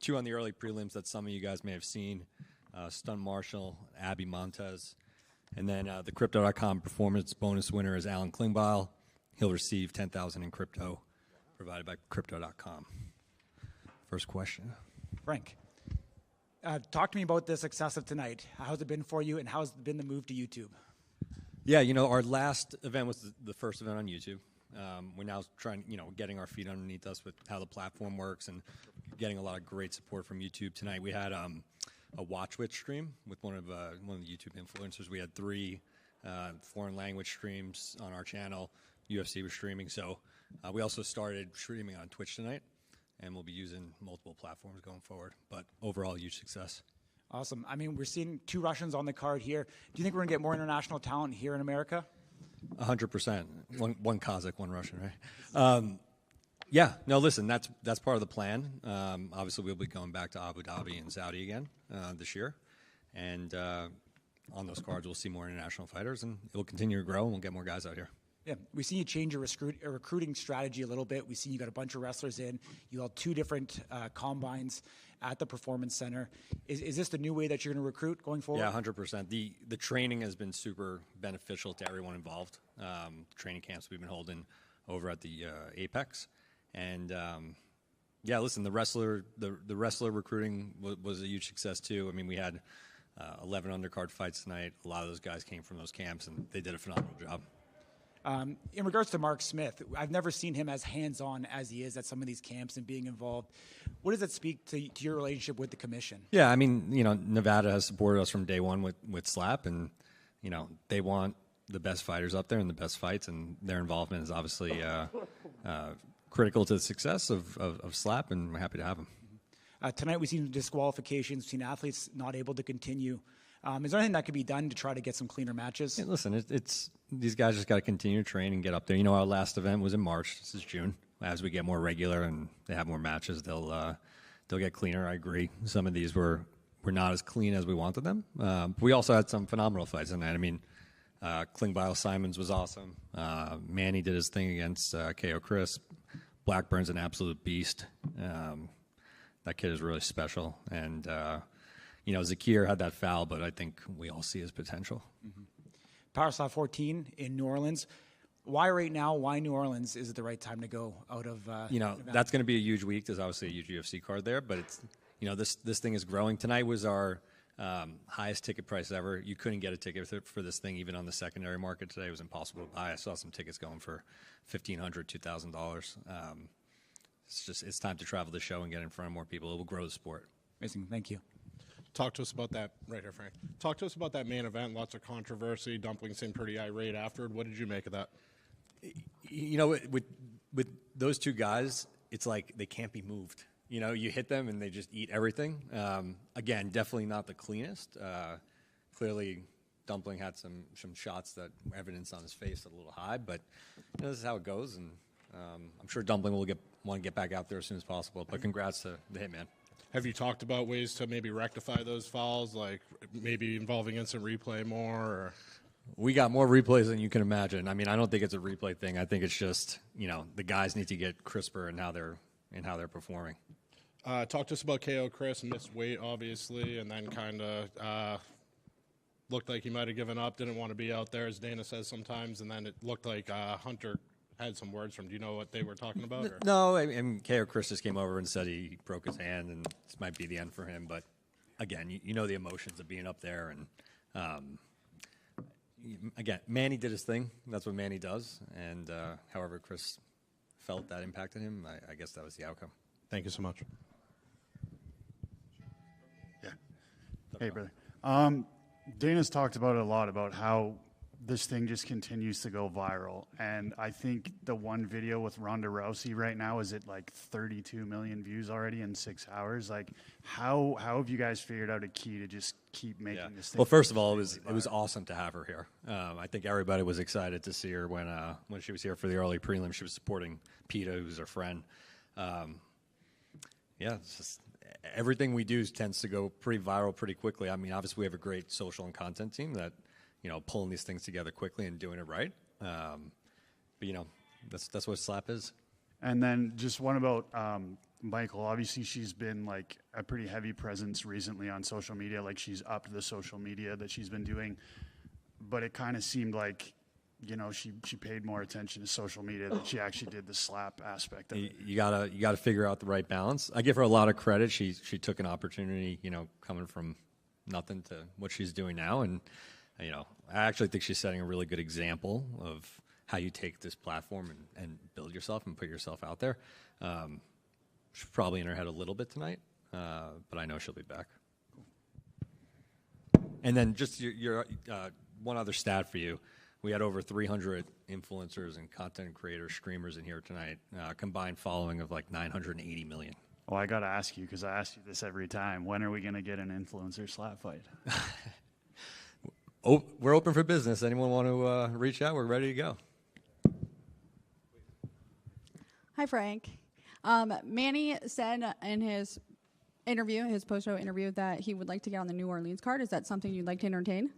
two on the early prelims that some of you guys may have seen. Stun Marshall, Abby Montez. And then the Crypto.com performance bonus winner is Alan Klingbeil. He'll receive $10,000 in crypto provided by Crypto.com. First question. Frank, talk to me about the success of tonight. How's it been for you, and how's been the move to YouTube? Yeah, our last event was the first event on YouTube. We're now trying, getting our feet underneath us with how the platform works and getting a lot of great support from YouTube. Tonight we had a Watch Wit stream with one of the YouTube influencers. We had 3 foreign language streams on our channel. UFC was streaming, so we also started streaming on Twitch tonight, and we'll be using multiple platforms going forward. But overall, huge success. Awesome. I mean, we're seeing 2 Russians on the card here. Do you think we're going to get more international talent here in America? 100%. One Kazakh, one Russian, right? Yeah. No, listen, that's part of the plan. Obviously, we'll be going back to Abu Dhabi and Saudi again this year. And on those cards, we'll see more international fighters, and it will continue to grow, and we'll get more guys out here. Yeah, we've seen you change your recruiting strategy a little bit. We've seen you got a bunch of wrestlers in. You held 2 different combines at the Performance Center. Is this the new way that you're going to recruit going forward? Yeah, 100%. The training has been super beneficial to everyone involved. Training camps we've been holding over at the Apex. And, yeah, listen, the wrestler recruiting was a huge success, too. I mean, we had 11 undercard fights tonight. A lot of those guys came from those camps, and they did a phenomenal job. In regards to Mark Smith, I've never seen him as hands-on as he is at some of these camps and being involved. What does that speak to your relationship with the commission? Yeah, I mean, Nevada has supported us from day one with SLAP, and, they want the best fighters up there and the best fights, and their involvement is obviously critical to the success of SLAP, and we're happy to have them. Tonight we've seen disqualifications, we've seen athletes not able to continue. Is there anything that could be done to try to get some cleaner matches? Yeah, listen, it's these guys just got to continue to train and get up there. Our last event was in March. This is June. As we get more regular and they have more matches, they'll get cleaner. I agree. Some of these were not as clean as we wanted them. We also had some phenomenal fights tonight. I mean, Klingbeil Simons was awesome. Manny did his thing against KO Chris. Blackburn's an absolute beast. That kid is really special. And Zakir had that foul, but I think we all see his potential. Mm-hmm. Powerslap 14 in New Orleans. Why right now? Why New Orleans? Is it the right time to go out of? That's going to be a huge week. There's obviously a huge UFC card there, but it's this thing is growing. Tonight was our highest ticket price ever. You couldn't get a ticket for this thing even on the secondary market today. It was impossible to buy. I saw some tickets going for $1,500, $2,000. It's time to travel the show and get in front of more people. It will grow the sport. Amazing. Thank you. Talk to us about that right here, Frank. Talk to us about that main event. Lots of controversy. Dumpling seemed pretty irate afterward. What did you make of that? With those 2 guys, it's like they can't be moved. You hit them and they just eat everything. Again, definitely not the cleanest. Clearly, Dumpling had some shots that were evidence on his face a little high, but this is how it goes, and I'm sure Dumpling will want to get back out there as soon as possible. But congrats to the Hitman. Have you talked about ways to maybe rectify those fouls, like maybe involving instant replay more? Or? We got more replays than you can imagine. I mean, I don't think it's a replay thing. I think it's just the guys need to get crisper in how they're performing. Talk to us about KO Chris. Missed weight, obviously, and then kind of looked like he might have given up. Didn't want to be out there, as Dana says sometimes. And then it looked like Hunter had some words from. Do you know what they were talking about? Or? No, I mean, KO Chris just came over and said he broke his hand, and this might be the end for him. But again, the emotions of being up there, and again, Manny did his thing. That's what Manny does, and however Chris felt that impacted him, I guess that was the outcome. Thank you so much. Yeah. Hey, brother. Dana's talked about it a lot about how this thing just continues to go viral. And I think the one video with Ronda Rousey right now is at like 32 million views already in 6 hours. Like, how have you guys figured out a key to just keep making this thing? Well, first of all, it was awesome to have her here. I think everybody was excited to see her when she was here for the early prelim. She was supporting PETA, who's her friend. It's just everything we do tends to go pretty viral pretty quickly. I mean, obviously we have a great social and content team that, pulling these things together quickly and doing it right. But that's what SLAP is. And then just one about Michael. Obviously, she's been like a pretty heavy presence recently on social media. Like she's upped the social media that she's been doing, but it kind of seemed like, you know, she paid more attention to social media than she actually did the slap aspect of it. You gotta figure out the right balance. I give her a lot of credit. She took an opportunity, you know, coming from nothing to what she's doing now, and you know, I actually think she's setting a really good example of how you take this platform and build yourself and put yourself out there. She's probably in her head a little bit tonight, but I know she'll be back. And then just your one other stat for you. We had over 300 influencers and content creators, streamers in here tonight, combined following of like 980 million. Well, I got to ask you, because I ask you this every time. When are we going to get an influencer slap fight? Oh, we're open for business. Anyone want to reach out? We're ready to go. Hi, Frank. Manny said in his interview, his post-show interview, that he would like to get on the New Orleans card. Is that something you'd like to entertain?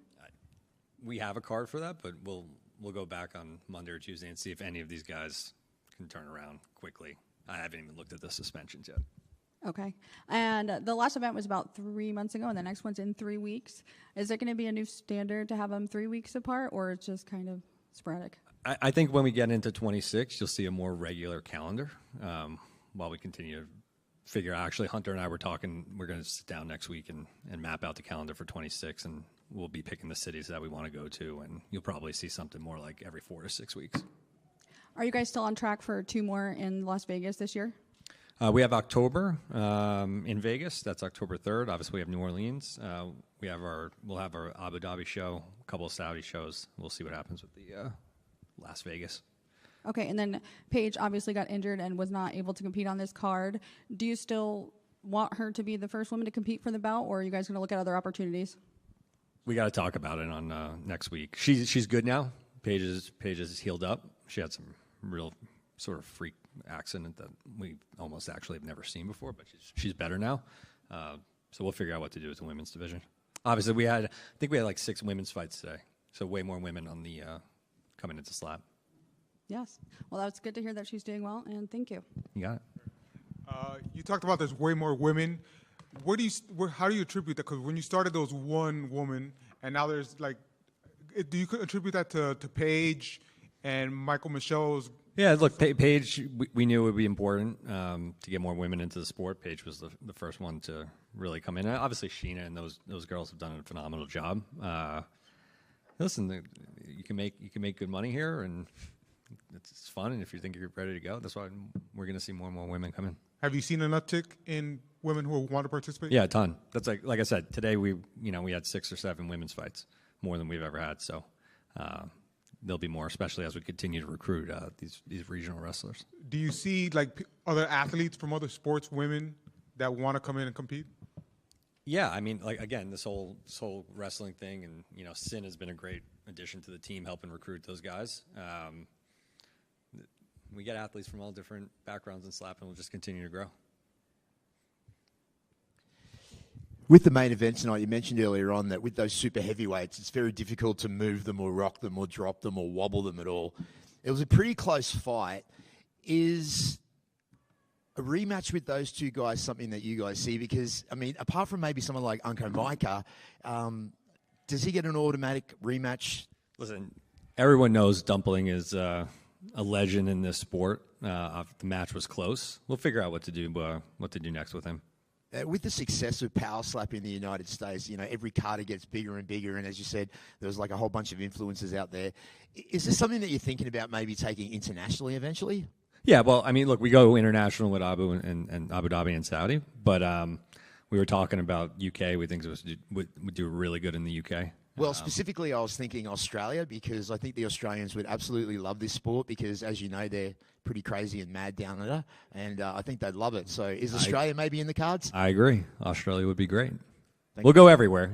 We have a card for that, but we'll go back on Monday or Tuesday and see if any of these guys can turn around quickly. I haven't even looked at the suspensions yet. Okay. And the last event was about 3 months ago, and the next one's in 3 weeks. Is there going to be a new standard to have them 3 weeks apart, or it's just kind of sporadic? I think when we get into 26, you'll see a more regular calendar while we continue to figure out. Actually, Hunter and I were talking. We're going to sit down next week and map out the calendar for 26, and we'll be picking the cities that we want to go to, and you'll probably see something more like every 4 to 6 weeks. Are you guys still on track for 2 more in Las Vegas this year? We have October in Vegas. That's October 3rd. Obviously, we have New Orleans. We'll have our Abu Dhabi show, a couple of Saudi shows. We'll see what happens with the Las Vegas. Okay, and then Paige obviously got injured and was not able to compete on this card. Do you still want her to be the first woman to compete for the bout, or are you guys going to look at other opportunities? We got to talk about it on next week. She's good now. Paige is healed up. She had some real sort of freak accident that we almost actually have never seen before, but she's better now. So we'll figure out what to do with the women's division. Obviously, I think we had like 6 women's fights today, so way more women on the coming into slap. Yes. Well, that's good to hear that she's doing well, and thank you. You got it. You talked about there's way more women. How do you attribute that? Because when you started, there was one woman, and now there's like, do you attribute that to Paige and Michael Michel's? Yeah, look, Paige, we knew it would be important to get more women into the sport. Paige was the first one to really come in. And obviously, Sheena and those girls have done a phenomenal job. Listen, you can make good money here, and it's fun. And if you think you're ready to go, that's why we're going to see more and more women come in. Have you seen an uptick in women who want to participate? Yeah, a ton. That's like I said, today we had 6 or 7 women's fights, more than we've ever had. So there'll be more, especially as we continue to recruit these regional wrestlers. Do you see like other athletes from other sports, women that want to come in and compete? Yeah, I mean, like again, this whole wrestling thing, and Sin has been a great addition to the team, helping recruit those guys. We get athletes from all different backgrounds in slap, and we'll just continue to grow. With the main event tonight, you mentioned earlier on that with those super heavyweights, it's very difficult to move them or rock them or drop them or wobble them at all. It was a pretty close fight. Is a rematch with those 2 guys something that you guys see? Because, I mean, apart from maybe someone like Unco Micah, does he get an automatic rematch? Listen, everyone knows Dumpling is a legend in this sport. The match was close. We'll figure out what to do next with him. With the success of power slap in the United States, every Carter gets bigger and bigger. And as you said, there was like a whole bunch of influencers out there. Is this something that you're thinking about maybe taking internationally eventually? Yeah, well, I mean, look, we go international with Abu and Abu Dhabi and Saudi, but we were talking about UK. We think it would do really good in the UK. Well, specifically, I was thinking Australia, because I think the Australians would absolutely love this sport because, as you know, they're pretty crazy and mad down under, and I think they'd love it. So is Australia maybe in the cards? I agree. Australia would be great. We'll go everywhere.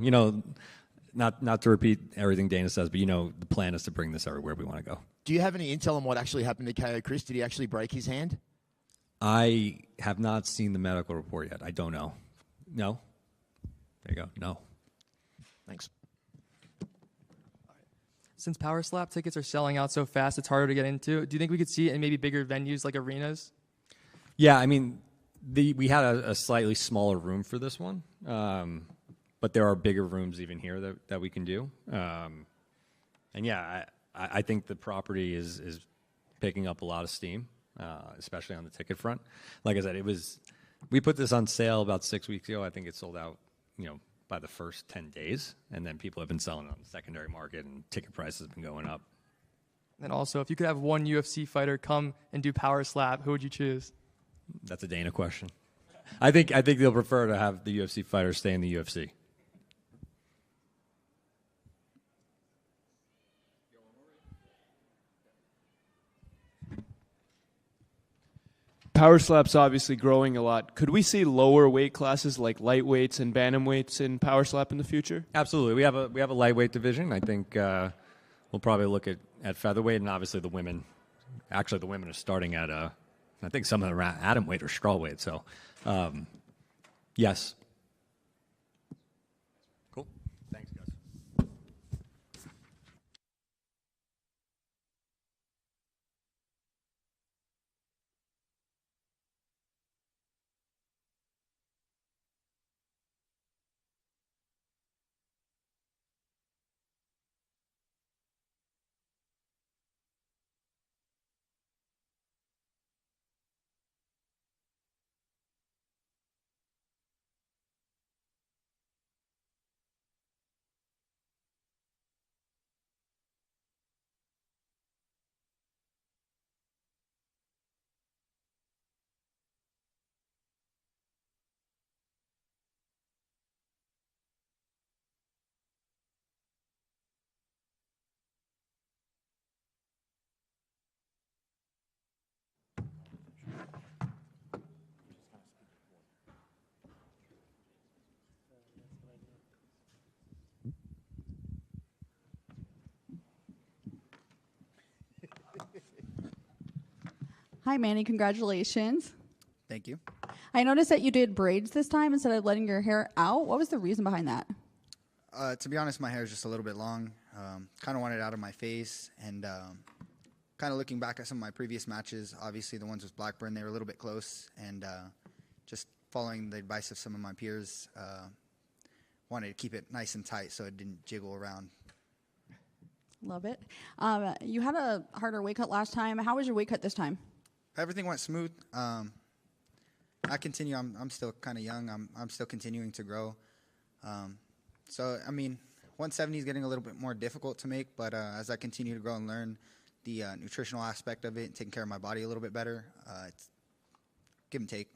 Not to repeat everything Dana says, but the plan is to bring this everywhere we want to go. Do you have any intel on what actually happened to KO Chris? Did he actually break his hand? I have not seen the medical report yet. I don't know. No. There you go. No. Thanks. since Power Slap tickets are selling out so fast, it's harder to get into. Do you think we could see it in maybe bigger venues like arenas? Yeah, I mean, we had a slightly smaller room for this one, but there are bigger rooms even here that we can do. And yeah, I think the property is picking up a lot of steam, especially on the ticket front. Like I said, we put this on sale about 6 weeks ago. I think it sold out, by the first 10 days, and then people have been selling on the secondary market, and ticket prices have been going up. And also, if you could have one UFC fighter come and do Power Slap, who would you choose? That's a Dana question. I think they'll prefer to have the UFC fighters stay in the UFC. Power Slap's obviously growing a lot. Could we see lower weight classes like lightweights and bantamweights in Power Slap in the future? Absolutely. We have a lightweight division. I think we'll probably look at featherweight, and obviously the women. Actually, the women are starting at I think some of them are atom weight or straw weight. So, yes. Cool. Thanks, guys. Hi, Manny. Congratulations. Thank you. I noticed that you did braids this time instead of letting your hair out. What was the reason behind that? To be honest, my hair is just a little bit long. Kind of wanted it out of my face. And kind of looking back at some of my previous matches, obviously the ones with Blackburn, they were a little bit close. And just following the advice of some of my peers, wanted to keep it nice and tight so it didn't jiggle around. Love it. You had a harder weight cut last time. How was your weight cut this time? Everything went smooth. I continue. I'm still kind of young. I'm still continuing to grow. So, I mean, 170 is getting a little bit more difficult to make, but as I continue to grow and learn the nutritional aspect of it and taking care of my body a little bit better, it's give and take.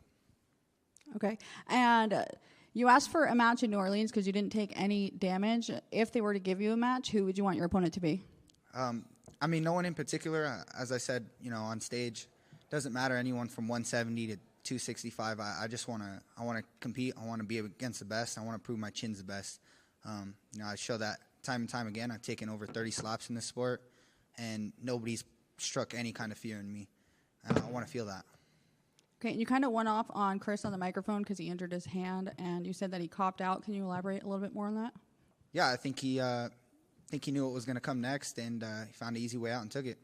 Okay. And you asked for a match in New Orleans because you didn't take any damage. If they were to give you a match, who would you want your opponent to be? I mean, no one in particular. As I said, on stage, doesn't matter. Anyone from 170 to 265. I just want to compete. I want to be against the best. I want to prove my chin's the best. I show that time and time again. I've taken over 30 slaps in this sport, and nobody's struck any kind of fear in me. I want to feel that. Okay, and you kind of went off on Chris on the microphone because he injured his hand, and you said that he copped out. Can you elaborate a little bit more on that? Yeah, I think he knew what was going to come next, and he found an easy way out and took it.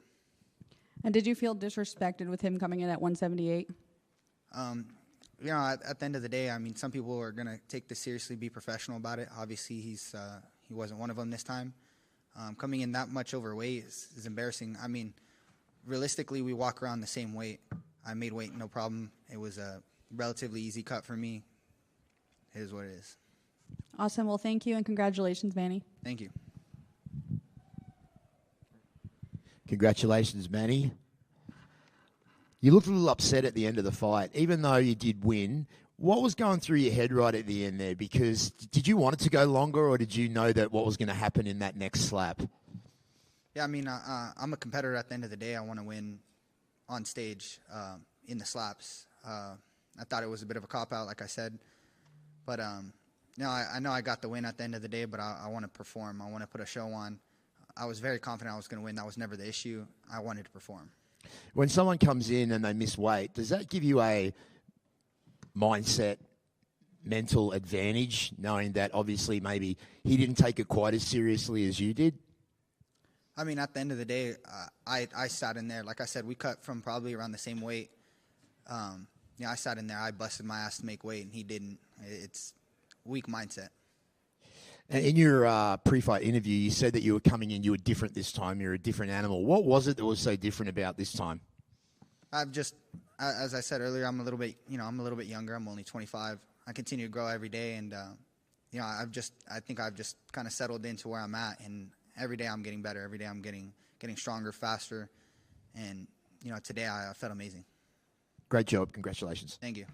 And did you feel disrespected with him coming in at 178? At the end of the day, I mean, some people are going to take this seriously, be professional about it. Obviously, he wasn't one of them this time. Coming in that much overweight is embarrassing. I mean, realistically, we walk around the same weight. I made weight, no problem. It was a relatively easy cut for me. It is what it is. Awesome. Well, thank you, and congratulations, Manny. Thank you. Congratulations, Manny. You looked a little upset at the end of the fight, even though you did win. What was going through your head right at the end there? Because did you want it to go longer, or did you know that what was going to happen in that next slap? Yeah, I mean, I'm a competitor at the end of the day. I want to win on stage in the slaps. I thought it was a bit of a cop-out, like I said. But, I know I got the win at the end of the day, but I want to perform. I want to put a show on. I was very confident I was going to win. That was never the issue. I wanted to perform. When someone comes in and they miss weight, does that give you a mindset, mental advantage, knowing that obviously maybe he didn't take it quite as seriously as you did? I mean, at the end of the day, I sat in there. Like I said, we cut from probably around the same weight. I sat in there. I busted my ass to make weight, and he didn't. It's weak mindset. And in your pre-fight interview, you said that you were coming in, you were different this time. You're a different animal. What was it that was so different about this time? I've just, as I said earlier, I'm a little bit younger. I'm only 25. I continue to grow every day, and I think I've just kind of settled into where I'm at, and every day I'm getting better. Every day I'm getting stronger, faster, and today I felt amazing. Great job. Congratulations. Thank you.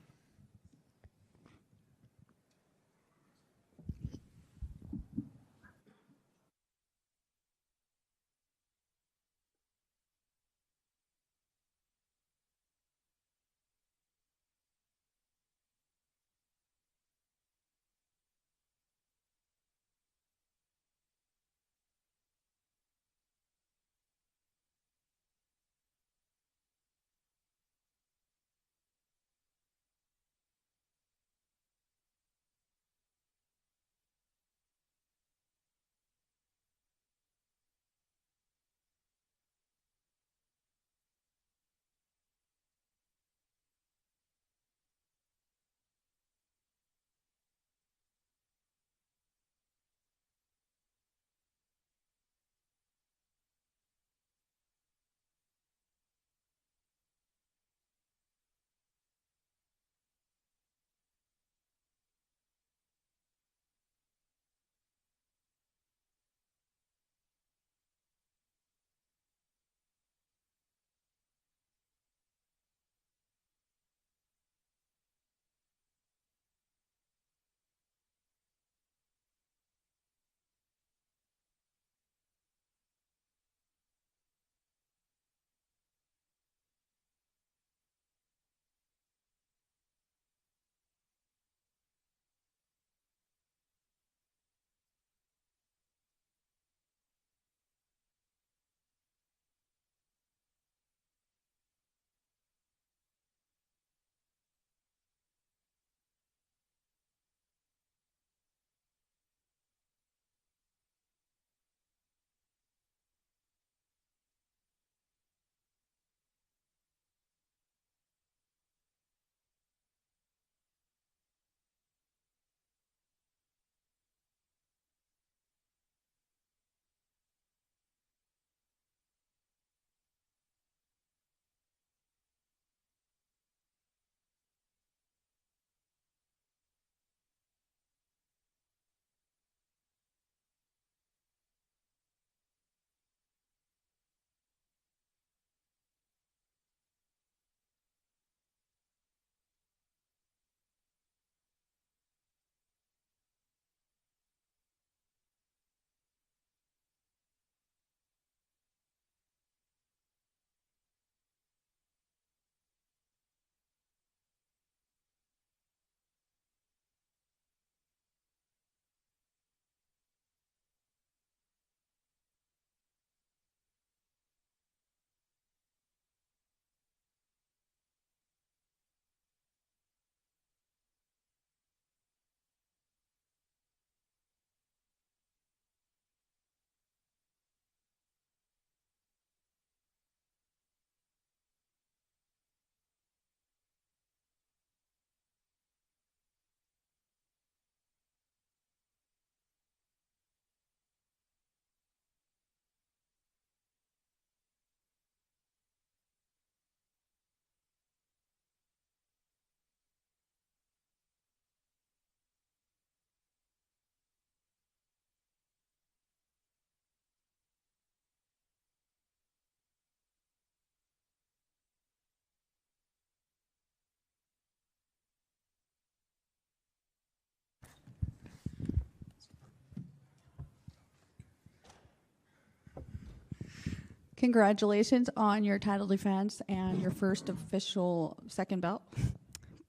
Congratulations on your title defense and your first official second belt.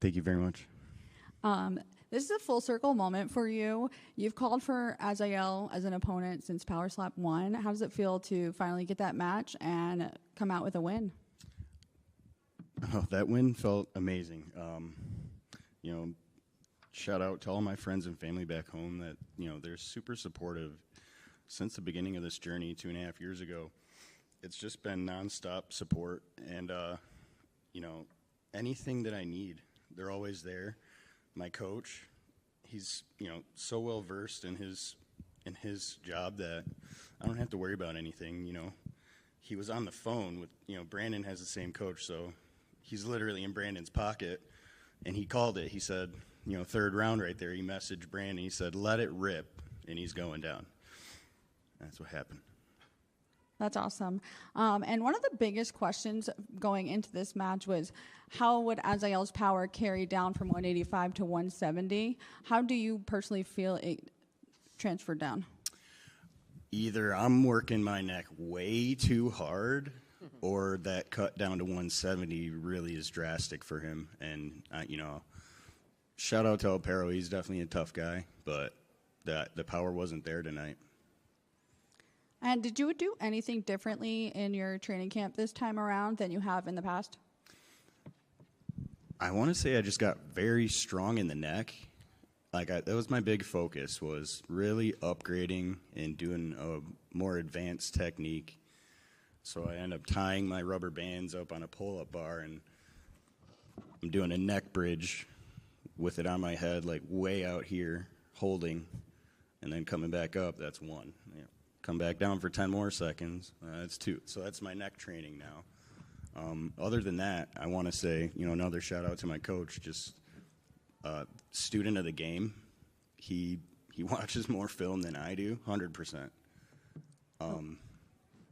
Thank you very much. This is a full circle moment for you. You've called for Azael as an opponent since Power Slap 1. How does it feel to finally get that match and come out with a win? Oh, that win felt amazing. Shout out to all my friends and family back home that, they're super supportive. since the beginning of this journey 2.5 years ago, it's just been nonstop support, and anything that I need, they're always there. My coach, he's so well versed in his job that I don't have to worry about anything. He was on the phone with Brandon has the same coach, so he's literally in Brandon's pocket, and he called it. He said, third round right there. He messaged Brandon. He said, "Let it rip," and he's going down. That's what happened. That's awesome. And one of the biggest questions going into this match was, how would Azael's power carry down from 185 to 170? How do you personally feel it transferred down? Either I'm working my neck way too hard, or that cut down to 170 really is drastic for him. And, shout out to El Perro. He's definitely a tough guy, but the power wasn't there tonight. And did you do anything differently in your training camp this time around than you have in the past? I want to say I just got very strong in the neck. That was my big focus, was really upgrading and doing a more advanced technique. So I end up tying my rubber bands up on a pull-up bar, and I'm doing a neck bridge with it on my head, like way out here, holding, and then coming back up. That's one. Yeah. Come back down for 10 more seconds. That's two. So that's my neck training now. Other than that, I want to say, another shout out to my coach, just student of the game. He watches more film than I do, 100%.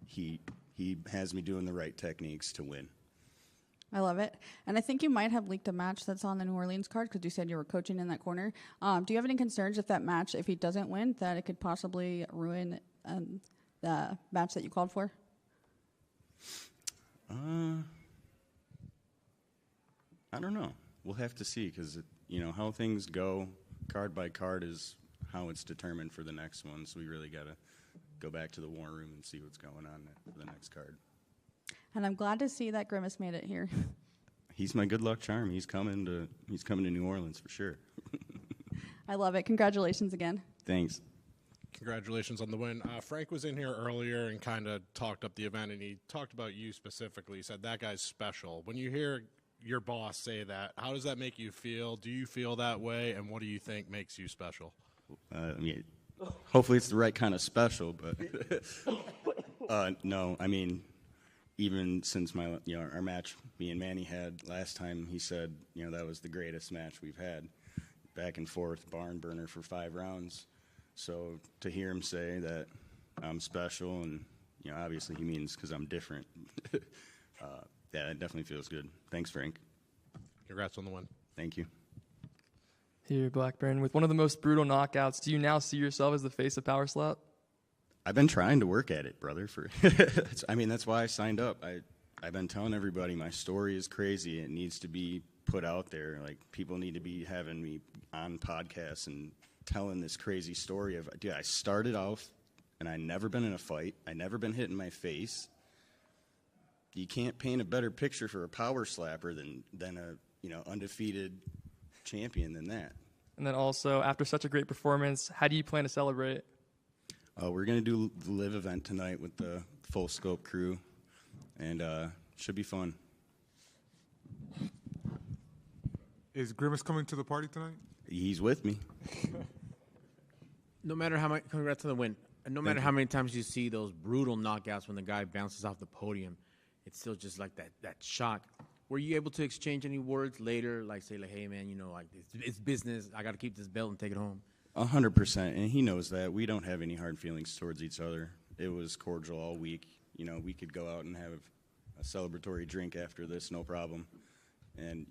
He has me doing the right techniques to win. I love it. And I think you might have leaked a match that's on the New Orleans card because you said you were coaching in that corner. Do you have any concerns if that match, if he doesn't win, that it could possibly ruin the match that you called for? I don't know. We'll have to see, because how things go card by card is how it's determined for the next one. So we really got to go back to the war room and see what's going on for the next card. And I'm glad to see that Grimace made it here. He's my good luck charm. He's coming to New Orleans for sure. I love it. Congratulations again. Thanks. Congratulations on the win. Frank was in here earlier and kind of talked up the event, and he talked about you specifically. He said, that guy's special. When you hear your boss say that, how does that make you feel? Do you feel that way, and what do you think makes you special? Hopefully it's the right kind of special, but no, even since our match me and Manny had last time, he said, that was the greatest match we've had. Back and forth, barn burner for 5 rounds. So to hear him say that I'm special, and obviously he means because I'm different. Yeah, it definitely feels good. Thanks, Frank. Congrats on the win. Thank you. Here, Blackburn, with one of the most brutal knockouts, do you now see yourself as the face of Power Slap? I've been trying to work at it, brother. That's why I signed up. I've been telling everybody my story is crazy. It needs to be put out there. Like, people need to be having me on podcasts and telling this crazy story of, dude, I started off and I never been in a fight. I never been hit in my face. You can't paint a better picture for a power slapper than a undefeated champion than that. And then also, after such a great performance, how do you plan to celebrate? We're going to do the live event tonight with the full scope crew, and should be fun. Is Grimace coming to the party tonight? He's with me. No matter how much, congrats on the win. And no matter how many times you see those brutal knockouts when the guy bounces off the podium, it's still just like that shock. Were you able to exchange any words later, like say, like, hey, man, it's business. I got to keep this belt and take it home? 100%, and he knows that. We don't have any hard feelings towards each other. It was cordial all week. We could go out and have a celebratory drink after this, no problem. And,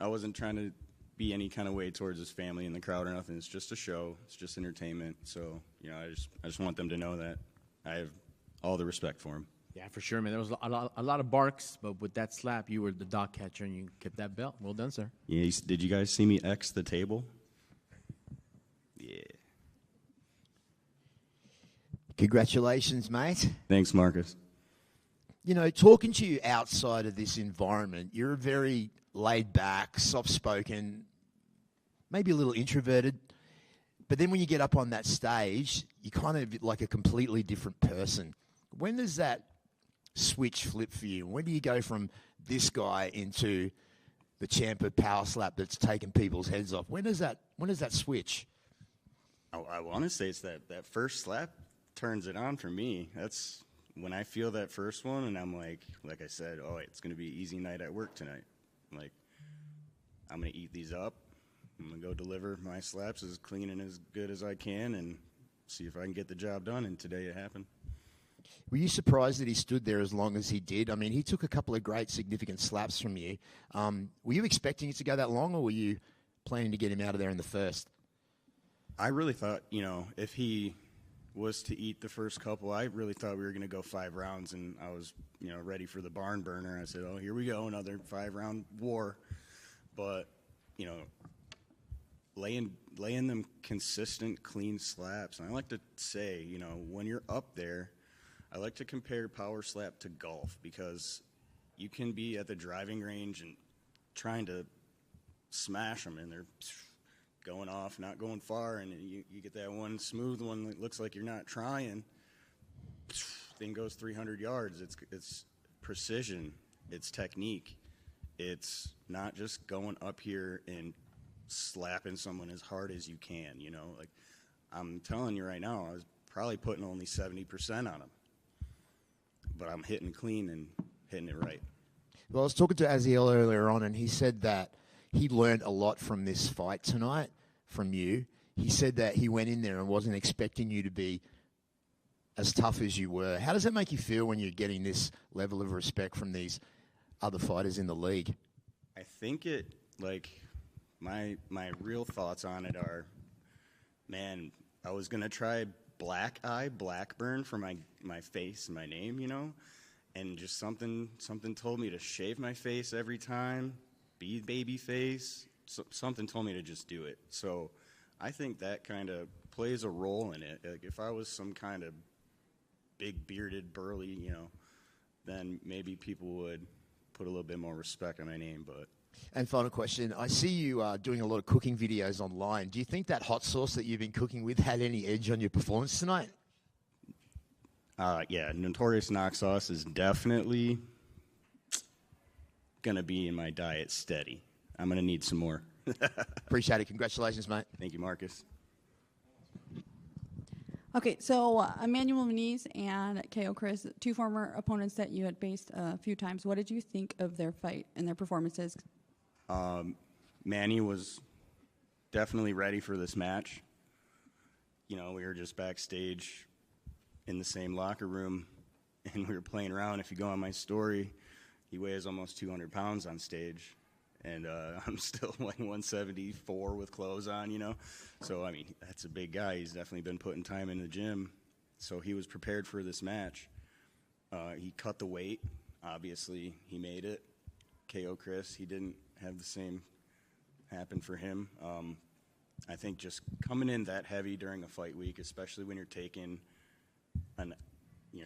I wasn't trying to be any kind of way towards his family and the crowd or nothing. It's just a show. It's just entertainment. So, I just want them to know that I have all the respect for him. Yeah, for sure, man. There was a lot of barks, but with that slap, you were the dog catcher and you kept that belt. Well done, sir. Yeah, did you guys see me X the table? Yeah. Congratulations, mate. Thanks, Marcus. Talking to you outside of this environment, you're a very laid-back, soft-spoken, maybe a little introverted. But then when you get up on that stage, you kind of like a completely different person. When does that switch flip for you? When do you go from this guy into the champ of power slap that's taking people's heads off? When does that switch? I want to say it's that first slap turns it on for me. That's when I feel that first one, and I'm like I said, oh, it's going to be an easy night at work tonight. Like, I'm going to eat these up. I'm going to go deliver my slaps as clean and as good as I can and see if I can get the job done, and today it happened. Were you surprised that he stood there as long as he did? I mean, he took a couple of great, significant slaps from you. Were you expecting it to go that long, or were you planning to get him out of there in the first? I really thought, if he was to eat the first couple, I really thought we were going to go 5 rounds, and I was, ready for the barn burner. I said, oh, here we go, another 5-round war. But, laying them consistent, clean slaps. And I like to say, when you're up there, I like to compare power slap to golf, because you can be at the driving range and trying to smash them, and they're going off, not going far, and you get that one smooth one that looks like you're not trying. Thing goes 300 yards. It's precision. It's technique. It's not just going up here and slapping someone as hard as you can. Like, I'm telling you right now, I was probably putting only 70% on them, but I'm hitting clean and hitting it right. Well, I was talking to Aziel earlier on, and he said that he learned a lot from this fight tonight from you. He said that he went in there and wasn't expecting you to be as tough as you were. How does that make you feel when you're getting this level of respect from these other fighters in the league? I think my real thoughts on it are, man, I was going to try Blackburn for my face and my name, and just something told me to shave my face every time, be baby face. Something told me to just do it. So I think that kind of plays a role in it. Like, if I was some kind of big bearded burly, then maybe people would put a little bit more respect on my name. But And final question, I see you doing a lot of cooking videos online. Do you think that hot sauce that you've been cooking with had any edge on your performance tonight? Yeah, Notorious Knock Sauce is definitely going to be in my diet steady. I'm going to need some more. Appreciate it. Congratulations, mate. Thank you, Marcus. Okay, so Emmanuel Muniz and KO Chris, 2 former opponents that you had faced a few times. What did you think of their fight and their performances? Manny was definitely ready for this match. We were just backstage in the same locker room, and we were playing around. If you go on my story, he weighs almost 200 pounds on stage, and I'm still like 174 with clothes on, So, I mean, that's a big guy. He's definitely been putting time in the gym. So he was prepared for this match. He cut the weight. Obviously, he made it. KO Chris, he didn't have the same happen for him. I think just coming in that heavy during a fight week, especially when you're taking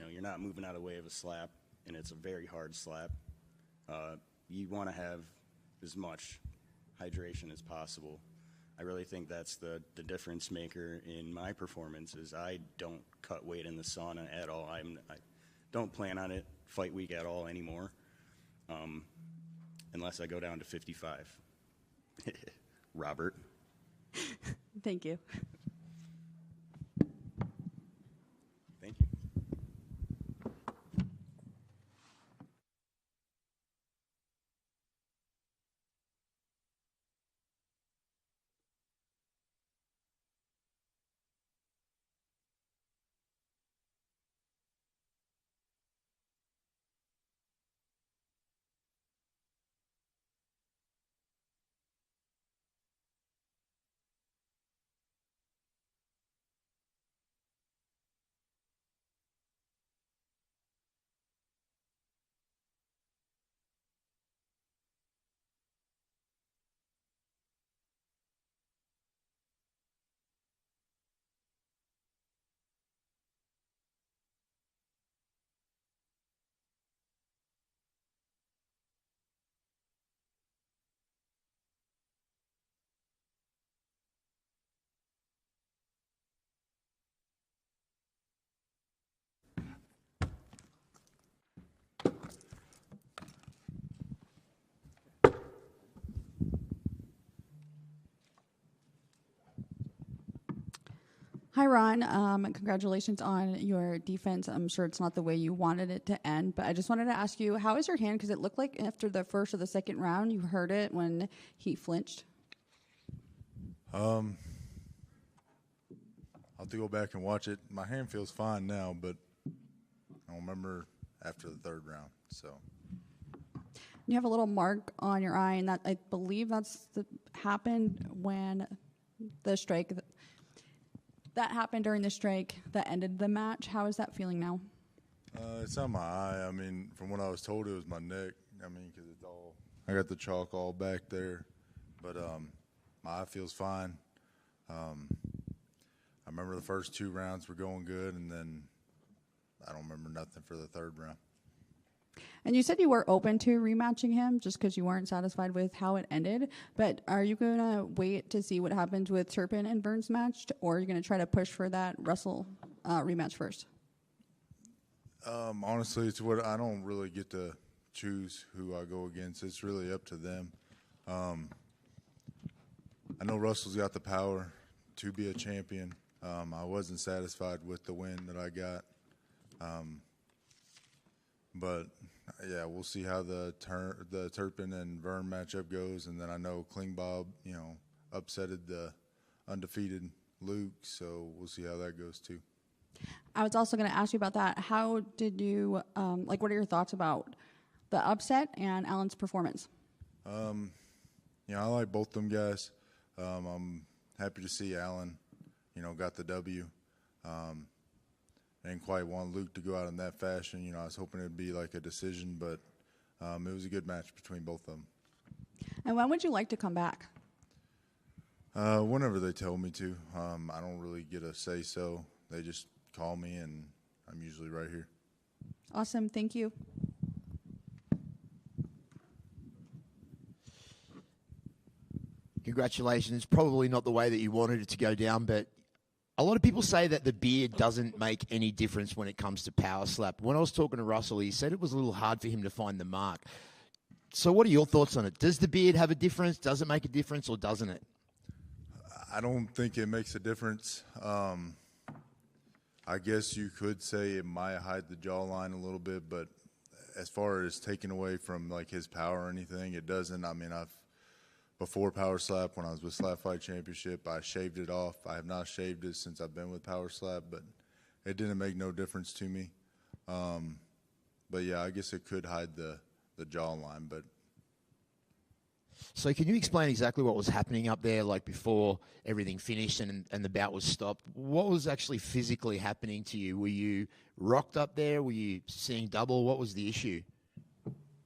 you're not moving out of the way of a slap, and it's a very hard slap. You want to have as much hydration as possible. I really think that's the difference maker in my performance. Is I don't cut weight in the sauna at all. I don't plan on it fight week at all anymore, unless I go down to 55. Robert. Thank you. Thank you. Hi, Ron. Congratulations on your defense. I'm sure it's not the way you wanted it to end, but I just wanted to ask you, how is your hand? Because it looked like after the first or the second round, you heard it when he flinched. I'll have to go back and watch it. My hand feels fine now, but I don't remember after the third round. So You have a little mark on your eye, and that I believe happened when the strike. That happened during the strike that ended the match. How is that feeling now? it's on my eye. I mean, from what I was told, it was my neck. I mean, because it's all, I got the chalk all back there. But my eye feels fine. I remember the first 2 rounds were going good, and then I don't remember nothing for the third round. And you said you were open to rematching him just because you weren't satisfied with how it ended. But are you going to wait to see what happens with Turpin and Burns match, or are you going to try to push for that Russell rematch first? Honestly, it's what I don't really get to choose who I go against. It's really up to them. I know Russell's got the power to be a champion. I wasn't satisfied with the win that I got. But yeah, we'll see how the Turpin and Vern matchup goes, and then I know Klingbob, upsetted the undefeated Luke, so we'll see how that goes too. I was also going to ask you about that. How did you what are your thoughts about the upset and Allen's performance? I like both them guys. I'm happy to see Allen, got the W. Didn't quite want Luke to go out in that fashion. I was hoping it'd be like a decision, but it was a good match between both of them. And when would you like to come back? Whenever they tell me to. I don't really get a say so. They just call me, and I'm usually right here. Awesome. Thank you. Congratulations. Probably not the way that you wanted it to go down, but a lot of people say that the beard doesn't make any difference when it comes to power slap. When I was talking to Russell, he said it was a little hard for him to find the mark. So what are your thoughts on it? Does the beard have a difference? Does it make a difference, or doesn't it? I don't think it makes a difference. I guess you could say it might hide the jawline a little bit, but as far as taking away from like his power or anything, it doesn't. I mean, before Power Slap, when I was with Slap Fight Championship, I shaved it off. I have not shaved it since I've been with Power Slap, but it didn't make no difference to me. But yeah, I guess it could hide the jawline, but. So can you explain exactly what was happening up there, like before everything finished and the bout was stopped? What was actually physically happening to you? Were you rocked up there? Were you seeing double? What was the issue?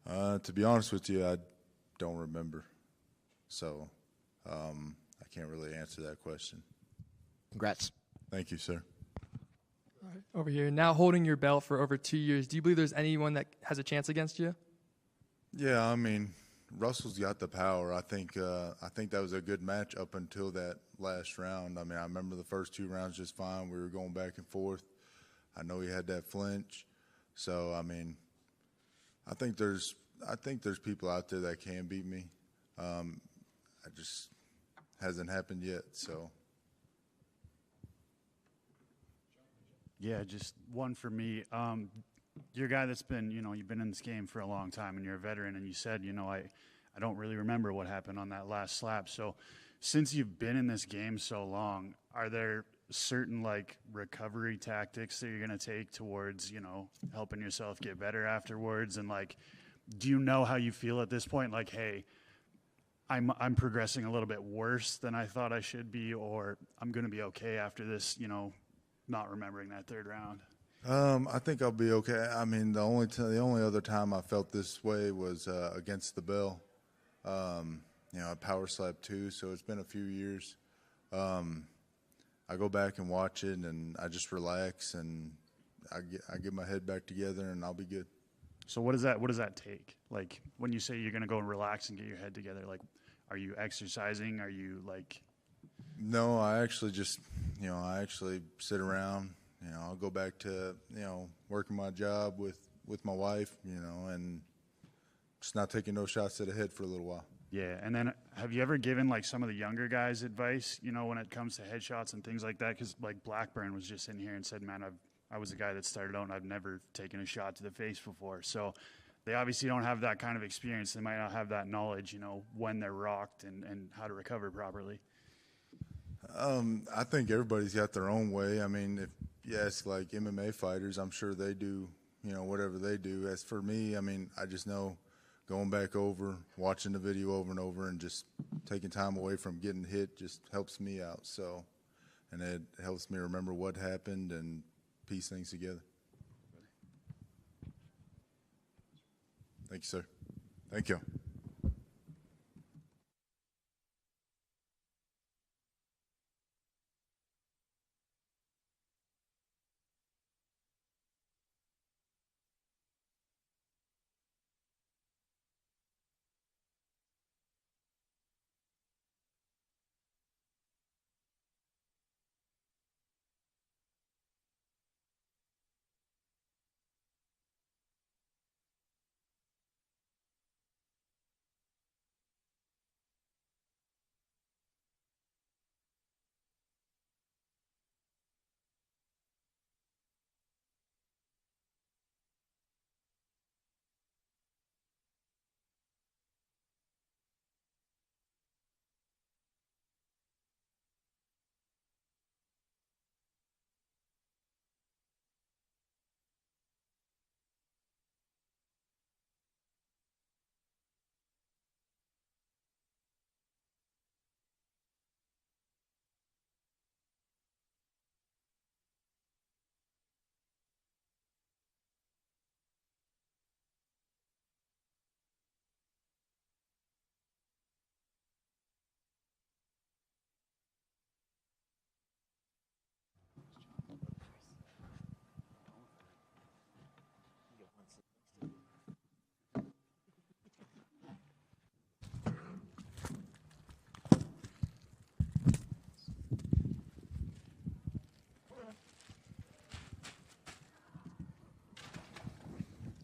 To be honest with you, I don't remember. So I can't really answer that question. Congrats. Thank you, sir. All right, over here. Now holding your belt for over 2 years, do you believe there's anyone that has a chance against you? Yeah, I mean, Russell's got the power. I think that was a good match up until that last round. I mean, I remember the first 2 rounds just fine. We were going back and forth. I know he had that flinch. So, I mean, I think there's people out there that can beat me. It just hasn't happened yet, so. Yeah, just one for me. You're a guy that's been, you've been in this game for a long time, and you're a veteran, and you said, I don't really remember what happened on that last slap. So since you've been in this game so long, are there certain, recovery tactics that you're going to take towards, helping yourself get better afterwards? And, do you know how you feel at this point? Like, hey, I'm progressing a little bit worse than I thought I should be, or I'm going to be okay after this, not remembering that third round? I think I'll be okay. I mean, the only other time I felt this way was against the bell. I Power Slap 2, so it's been a few years. I go back and watch it, and I just relax, and I get my head back together, and I'll be good. So what does that take? Like, when you say you're going to go and relax and get your head together, are you exercising? Are you No, I actually just, I actually sit around. I'll go back to, working my job with my wife, and just not taking no shots to the head for a little while. Yeah, and then have you ever given like some of the younger guys advice, you know, when it comes to headshots and things like that? Because like Blackburn was just in here and said, man, I was a guy that started out and I've never taken a shot to the face before. So they obviously don't have that kind of experience. They might not have that knowledge, you know, when they're rocked and how to recover properly. I think everybody's got their own way. I mean, if you ask like MMA fighters, I'm sure they do, you know, whatever they do. As for me, I mean, I just know going back over, watching the video over and over, and just taking time away from getting hit just helps me out. So, and it helps me remember what happened and piece things together. Thank you, sir. Thank you.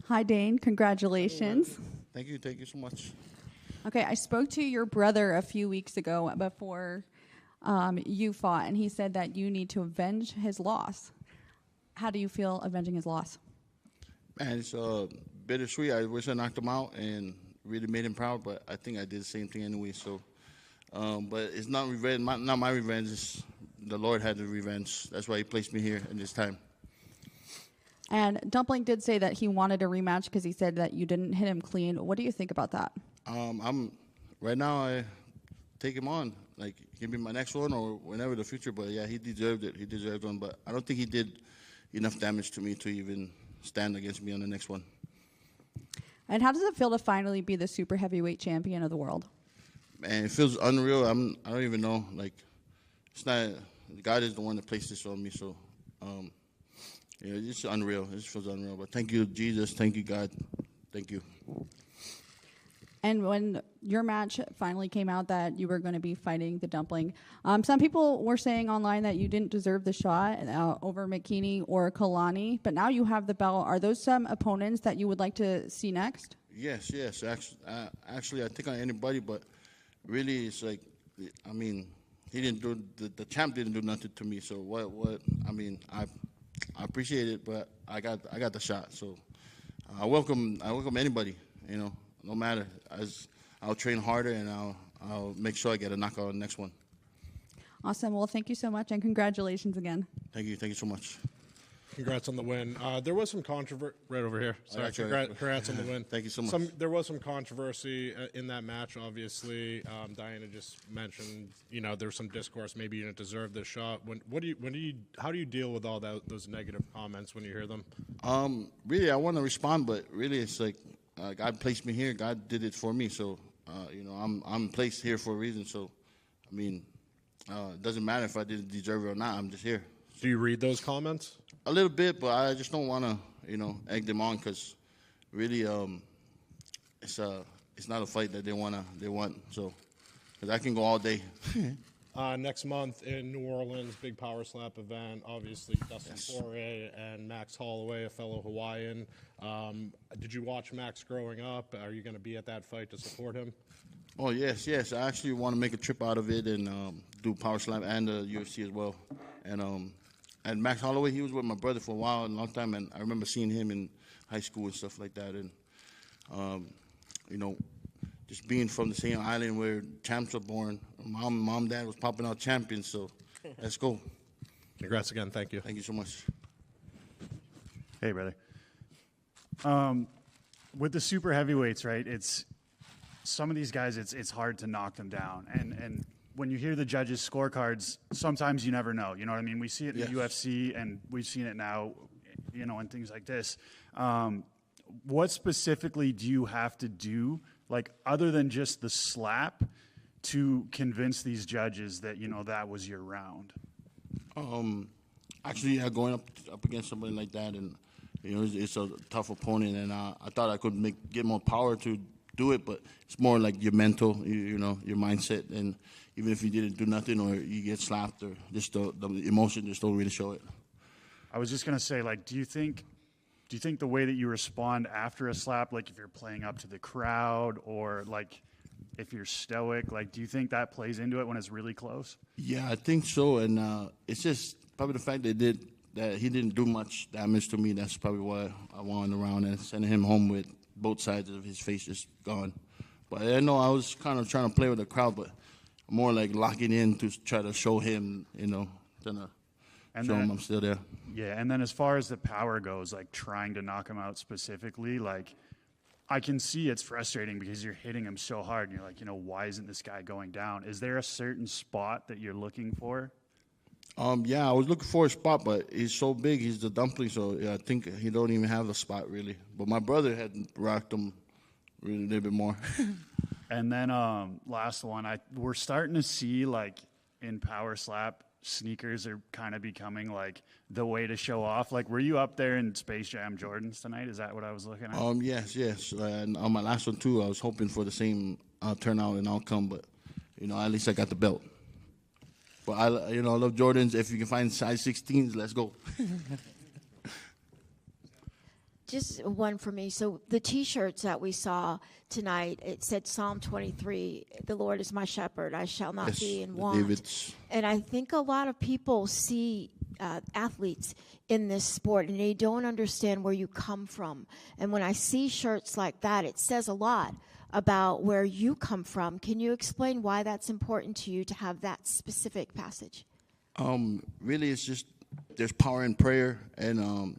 Hi, Dane. Congratulations. Thank you. Thank you so much. Okay, I spoke to your brother a few weeks ago before you fought, and he said that you need to avenge his loss. How do you feel avenging his loss? Man, it's bittersweet. I wish I knocked him out and really made him proud, but I think I did the same thing anyway. So, but it's not revenge. Not my revenge. It's the Lord had the revenge. That's why He placed me here in this time. And Dumpling did say that he wanted a rematch because he said that you didn't hit him clean. What do you think about that? I'm right now. I take him on. Like, give me my next one or whenever the future. But yeah, he deserved it. He deserved one. But I don't think he did enough damage to me to even stand against me on the next one. And how does it feel to finally be the super heavyweight champion of the world? Man, it feels unreal. I don't even know. Like, it's not. God is the one that placed this on me. So, it's just unreal. It just feels unreal. But thank you, Jesus. Thank you, God. Thank you. And when your match finally came out that you were going to be fighting the Dumpling, some people were saying online that you didn't deserve the shot over McKinney or Kalani, but now you have the belt. Are those some opponents that you would like to see next? Yes. Actually, I think on anybody, but really, it's like, I mean, he didn't do the champ didn't do nothing to me. So what? I mean, I appreciate it, but I got the shot. So I welcome anybody. You know, no matter. I'll train harder and I'll make sure I get a knockout on the next one. Awesome. Well, thank you so much and congratulations again. Thank you so much. Congrats on the win. There was some controversy right over here. Sorry, congrats on the win. Thank you so much. There was some controversy in that match. Obviously, Diana just mentioned, there was some discourse. Maybe you didn't deserve this shot. How do you deal with all those negative comments when you hear them? Really, I want to respond, but really, it's like God placed me here. God did it for me. So, I'm placed here for a reason. So, I mean, it doesn't matter if I didn't deserve it or not. I'm just here. Do you read those comments? A little bit, but I just don't want to, egg them on because really, it's not a fight that they want. So, because I can go all day. Next month in New Orleans, big power slap event. Obviously, Dustin Poirier and Max Holloway, a fellow Hawaiian. Did you watch Max growing up? Are you going to be at that fight to support him? Oh, yes. I actually want to make a trip out of it and do Power Slam and the UFC as well. And Max Holloway, he was with my brother for a while, a long time, and I remember seeing him in high school and stuff like that. And, just being from the same island where champs are born, mom, dad was popping out champions, so let's go. Congrats again. Thank you. Thank you so much. Hey, brother. With the super heavyweights, right? It's some of these guys. It's hard to knock them down, and when you hear the judges' scorecards, sometimes you never know. You know what I mean? We see it in the UFC, and we've seen it now, and things like this. What specifically do you have to do, like other than just the slap, to convince these judges that that was your round? Actually, going up against somebody like that, and it's a tough opponent, and I thought I could get more power to do it, but it's more like your mental, your mindset, and even if you didn't do nothing or you get slapped or just the emotion just don't really show it. I was just gonna say, like, do you think the way that you respond after a slap, like if you're playing up to the crowd or like if you're stoic, like do you think that plays into it when it's really close? Yeah, I think so, and it's just probably the fact that he didn't do much damage to me. That's probably why I won the round and sending him home with both sides of his face just gone. But I know I was kind of trying to play with the crowd, but more like locking in to try to show him, than to show him I'm still there. Yeah, and then as far as the power goes, like trying to knock him out specifically, like I can see it's frustrating because you're hitting him so hard and you're like, why isn't this guy going down? Is there a certain spot that you're looking for? Yeah, I was looking for a spot, but he's so big, he's the dumpling, so I think he don't even have a spot really. But my brother had rocked him really a little bit more. And then last one, we're starting to see like in Power Slap, sneakers are kind of becoming like the way to show off. Like, were you up there in Space Jam Jordans tonight? Is that what I was looking at? Yes. And on my last one too, I was hoping for the same turnout and outcome, but at least I got the belt. But I love Jordans. If you can find size 16s, let's go. Just one for me. So the T-shirts that we saw tonight, it said Psalm 23, the Lord is my shepherd, I shall not be in want. David's. And I think a lot of people see athletes in this sport and they don't understand where you come from. And when I see shirts like that, it says a lot about where you come from. Can you explain why that's important to you to have that specific passage? Really, it's just there's power in prayer, and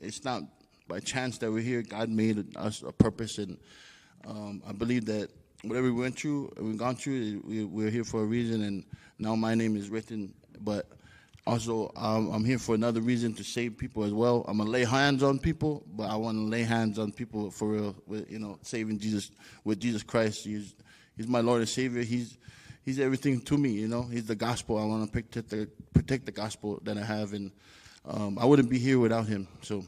it's not by chance that we're here. God made us a purpose, and I believe that whatever we went through, we've gone through, we're here for a reason, and now my name is written. But also, I'm here for another reason, to save people as well. I'm gonna lay hands on people, but I want to lay hands on people for real, with saving Jesus, with Jesus Christ. He's my Lord and Savior. He's everything to me. He's the gospel. I want to protect the gospel that I have, and I wouldn't be here without him. So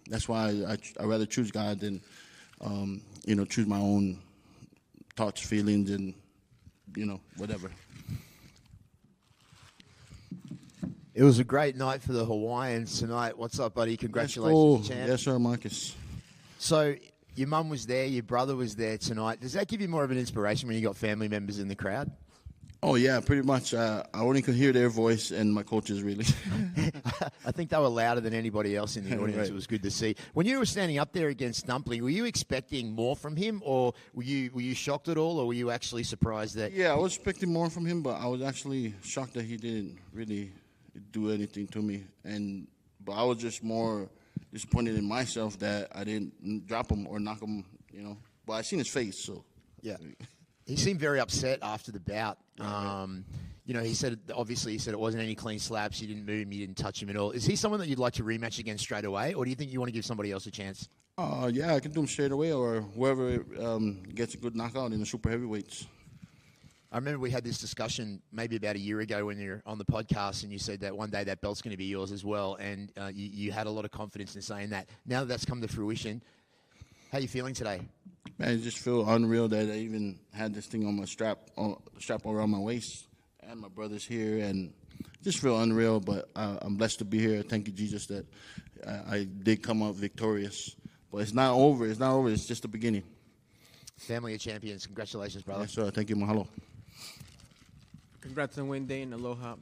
that's why I rather choose God than choose my own thoughts, feelings, and whatever. It was a great night for the Hawaiians tonight. What's up, buddy? Congratulations, champ. Yes, sir, Marcus. So your mum was there, your brother was there tonight. Does that give you more of an inspiration when you got family members in the crowd? Oh, yeah, pretty much. I only could hear their voice and my coaches, really. I think they were louder than anybody else in the audience. Right. It was good to see. When you were standing up there against Dumpling, were you expecting more from him, or were you shocked at all, or were you actually surprised that... Yeah, I was expecting more from him, but I was actually shocked that he didn't really do anything to me. But I was just more disappointed in myself that I didn't drop him or knock him, But I seen his face, so... Yeah. He seemed very upset after the bout. He said it wasn't any clean slaps. You didn't move him. You didn't touch him at all. Is he someone that you'd like to rematch against straight away, or do you think you want to give somebody else a chance? Yeah, I can do him straight away, or whoever gets a good knockout in the super heavyweights. I remember we had this discussion maybe about a year ago when you were on the podcast, and you said that one day that belt's going to be yours as well, and you had a lot of confidence in saying that. Now that that's come to fruition, how are you feeling today? Man, I just feel unreal that I even had this thing on my strap around my waist, and my brother's here, and just feel unreal. But I'm blessed to be here. Thank you, Jesus, that I did come out victorious. But it's not over. It's not over. It's just the beginning. Family of champions. Congratulations, brother. Yes, sir. Thank you, mahalo. Congrats on win day and aloha.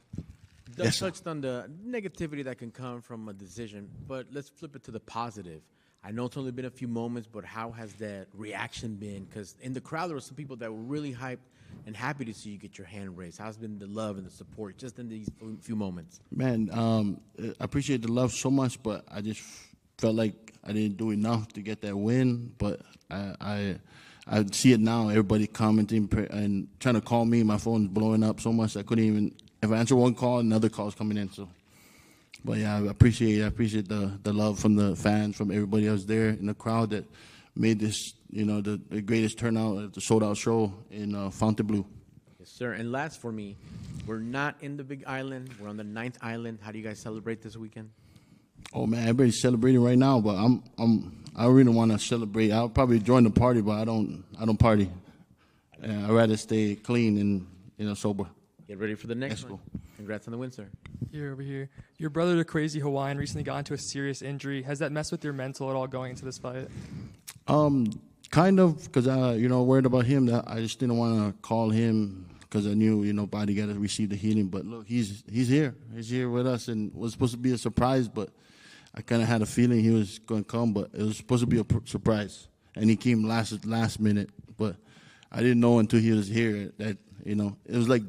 Doug Yes, sir. touched on the negativity that can come from a decision, but let's flip it to the positive. I know it's only been a few moments, but how has that reaction been? Because in the crowd, there were some people that were really hyped and happy to see you get your hand raised. How's been the love and the support just in these few moments? Man, I appreciate the love so much, but I just felt like I didn't do enough to get that win. But I see it now. Everybody commenting and trying to call me. My phone's blowing up so much I couldn't even. If I answer one call, another call's coming in. So, but yeah, I appreciate the love from the fans, from everybody else there in the crowd that made this, the greatest turnout at the sold-out show in Fontainebleau. Yes, sir. And last for me, we're not in the Big Island. We're on the 9th island. How do you guys celebrate this weekend? Oh man, everybody's celebrating right now, but I really want to celebrate. I'll probably join the party, but I don't party. I'd rather stay clean and sober. Get ready for the next one. Congrats on the win, sir. Here, over here. Your brother, the crazy Hawaiian, recently got into a serious injury. Has that messed with your mental at all going into this fight? Kind of, because worried about him. That I just didn't want to call him because I knew, body got to receive the healing. But look, he's here. He's here with us, and it was supposed to be a surprise, but I kind of had a feeling he was going to come, but it was supposed to be a surprise, and he came last minute. But I didn't know until he was here that it was like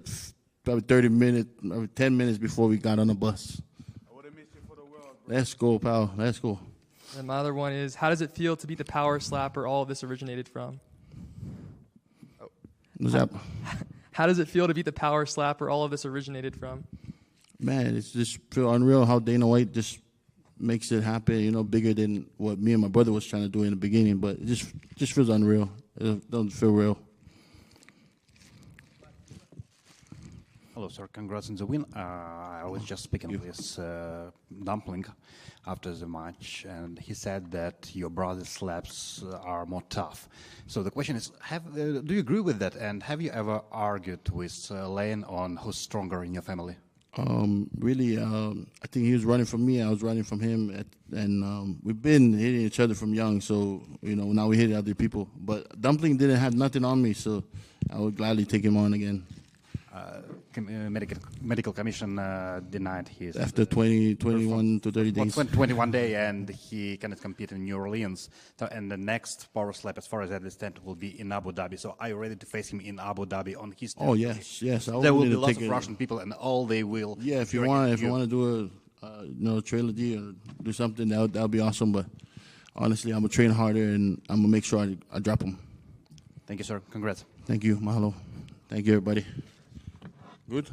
probably 30 minutes, or 10 minutes before we got on the bus. I would have missed you for the world, bro. Let's go, pal. Let's go. And my other one is, how does it feel to beat the power slapper all of this originated from? What's that? How does it feel to beat the power slapper all of this originated from? Man, it's just feel unreal how Dana White just makes it happen, bigger than what me and my brother was trying to do in the beginning. But it just feels unreal. It doesn't feel real. Hello, sir. Congrats on the win. I was just speaking with Dumpling after the match, and he said that your brother's slaps are more tough. So the question is, do you agree with that? And have you ever argued with Lane on who's stronger in your family? Really, I think he was running from me. I was running from him, and we've been hitting each other from young. So now we hit other people. But Dumpling didn't have nothing on me, so I would gladly take him on again. Medical commission denied his after 21 to 30 days. 21 days, and he cannot compete in New Orleans. And the next power slap, as far as I understand, will be in Abu Dhabi. So are you ready to face him in Abu Dhabi on his territory? Oh yes. There will be lots of Russian people, and all they will. Yeah, if you want to do a trilogy or do something, that would be awesome. But honestly, I'm gonna train harder, and I'm gonna make sure I drop him. Thank you, sir. Congrats. Thank you, mahalo. Thank you, everybody. Good.